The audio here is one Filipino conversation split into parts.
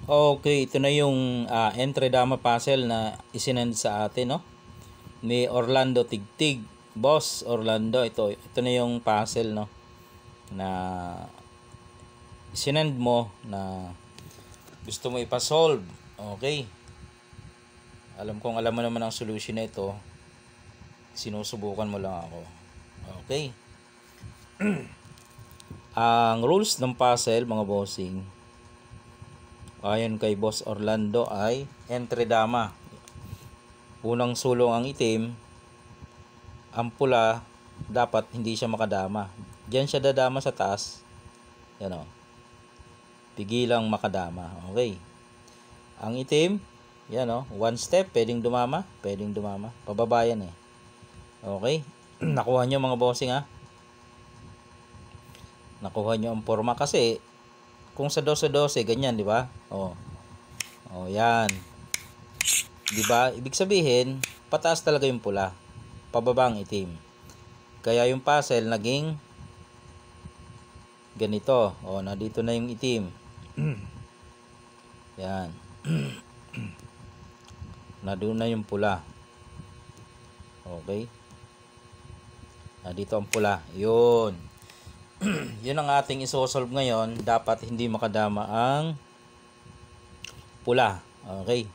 Okay, ito na yung entry dama puzzle na isinend sa atin, no? Ni Orlando Tigtig. Boss Orlando, ito na yung puzzle, no? Na isinend mo na gusto mo ipa-solve. Okay. Alam mo naman ang solution na ito. Sinusubukan mo lang ako. Okay. Ang rules ng puzzle, mga bossing, ayon kay Boss Orlando, ay entry dama. Unang sulong ang itim, ang pula dapat hindi siya makadama. Diyan siya dadama sa taas. Yan o. Pigilang makadama. Okay. Ang itim, yan o. One step, pwedeng dumama. Pababa yan eh. Okay. Nakuha nyo mga bossing ha. Nakuha nyo ang forma kasi kung sa 12-12, ganyan, di ba? Oh, yan. Di ba? Ibig sabihin, pataas talaga yung pula, pababa ang itim. Kaya yung puzzle naging ganito. Oh, nandito na yung itim. Yan. Nandun na yung pula. Okay? Nandito ang pula. Yun. Yun ang ating isosolve ngayon. Dapat hindi makadama ang pula. Okay.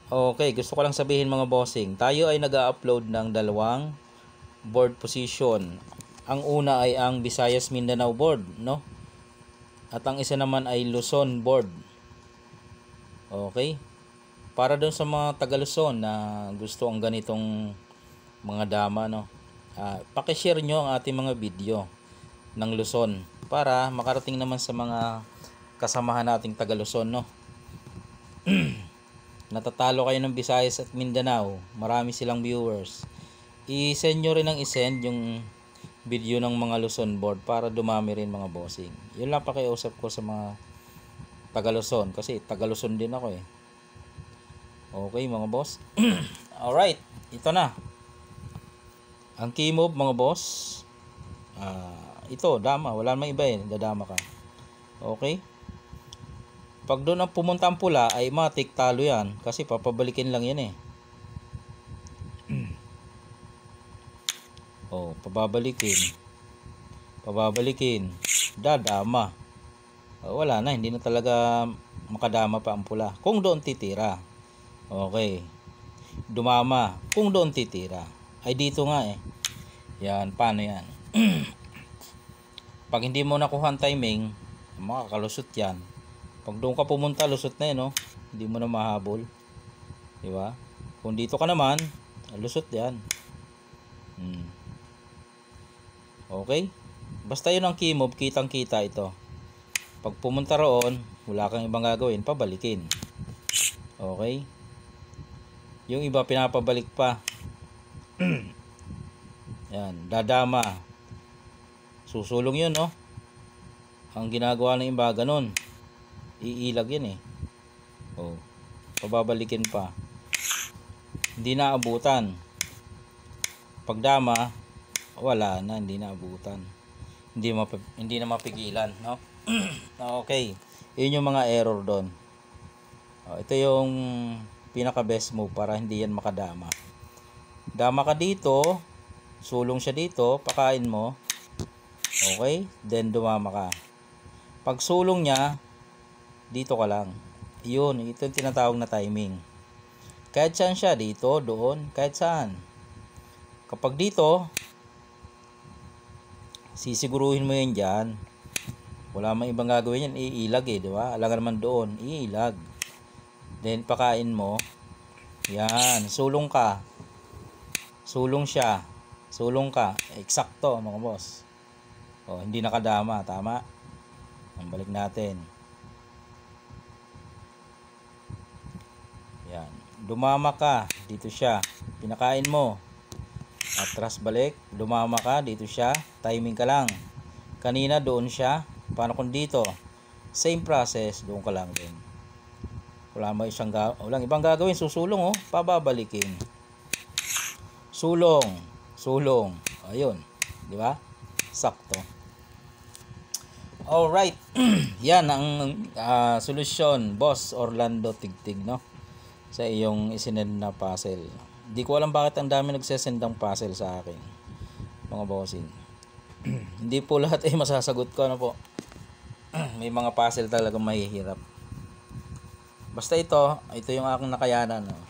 Okay, gusto ko lang sabihin mga bossing, tayo ay nag-upload ng dalawang board position. Ang una ay ang Visayas Mindanao board, no? At ang isa naman ay Luzon board. Okay? Para doon sa mga taga Luzon na gusto ang ganitong mga dama, no? Paki-share nyo ang ating mga video ng Luzon para makarating naman sa mga kasamahan nating taga Luzon, no? Natatalo kayo ng Visayas at Mindanao, marami silang viewers. I-send nyo rin ang i-send yung video ng mga Luzon board para dumami rin mga bossing. Yun lang pakiusap ko sa mga taga Luzon kasi taga Luzon din ako eh. Okay mga boss. Alright, ito na ang key move mga boss. Ito, dama. Wala namang iba eh. Dadama ka. Okay? Pag doon ang pumunta ang pula, ay matik talo yan. Kasi papabalikin lang yan eh. Oh, pababalikin. Dadama. Wala na. Hindi na talaga makadama pa ang pula. Kung doon titira. Okay. Dumama. Kung doon titira. Ay dito nga eh. Yan. Paano yan? Pag hindi mo nakuha ang timing, makakalusot yan. Pag doon ka pumunta, lusot na no? Hindi mo na mahabol. Diba? Kung dito ka naman, lusot yan. Okay? Basta yun ang key move, kitang kita ito. Pag pumunta roon, wala kang ibang gagawin, pabalikin. Okay? Yung iba pinapabalik pa. Yan, dadama. Susulong yun, no? Ang ginagawa ng iba, ganun. Iilag yan eh. Oh, pababalikin pa. Hindi na abutan. Pagdama, wala na, hindi na abutan. Hindi na mapigilan, no? Okay. Yun yung mga error doon. Ito yung pinaka best move para hindi yan makadama. Dama ka dito, sulong siya dito, pakain mo. Okay? Then dumama ka. Pag sulong niya, dito ka lang. Yun, ito yung tinatawag na timing. Kahit saan siya, dito, doon, kahit saan. Kapag dito, sisiguruhin mo yan dyan. Wala mang ibang gagawin yan, iilag eh, di ba? Alam naman doon, iilag. Then pakain mo. Yan, sulong ka. Sulong siya. Sulong ka. Eksakto mga boss. Hindi nakadama, tama? Balik natin. Yan. Dumama ka, dito siya. Pinakain mo. Atras balik, dumama ka, dito siya. Timing ka lang. Kanina doon siya. Paano kung dito? Same process, doon ka lang din. Walang ibang gagawin, susulong pababalikin. Sulong. Ayun, di ba? Sakto. Alright. Yan ang solusyon, Boss Orlando Tigtig, no? Sa iyong isinend na puzzle. Hindi ko alam bakit ang dami nagsesend ng puzzle sa akin, mga bossing. Hindi po lahat ay masasagot ko, ano po. May mga puzzle talaga mahihirap. Basta ito yung aking nakayanan, no?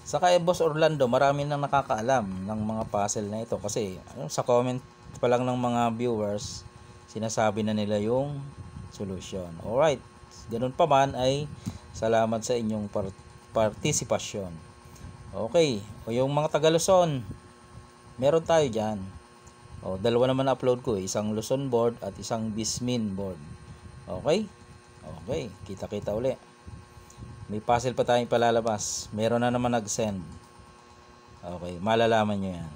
Saka Boss Orlando, marami nang nakakaalam ng mga puzzle na ito kasi sa comment pa lang ng mga viewers, sinasabi na nila yung solution. Alright, ganun pa man ay salamat sa inyong partisipasyon. Okay, o yung mga taga Luzon, meron tayo dyan. O, dalawa naman upload ko, isang Luzon board at isang Bismin board. Okay? Okay, kita-kita uli. May puzzle pa tayong palalabas. Meron na naman nag-send. Okay, malalaman nyo yan.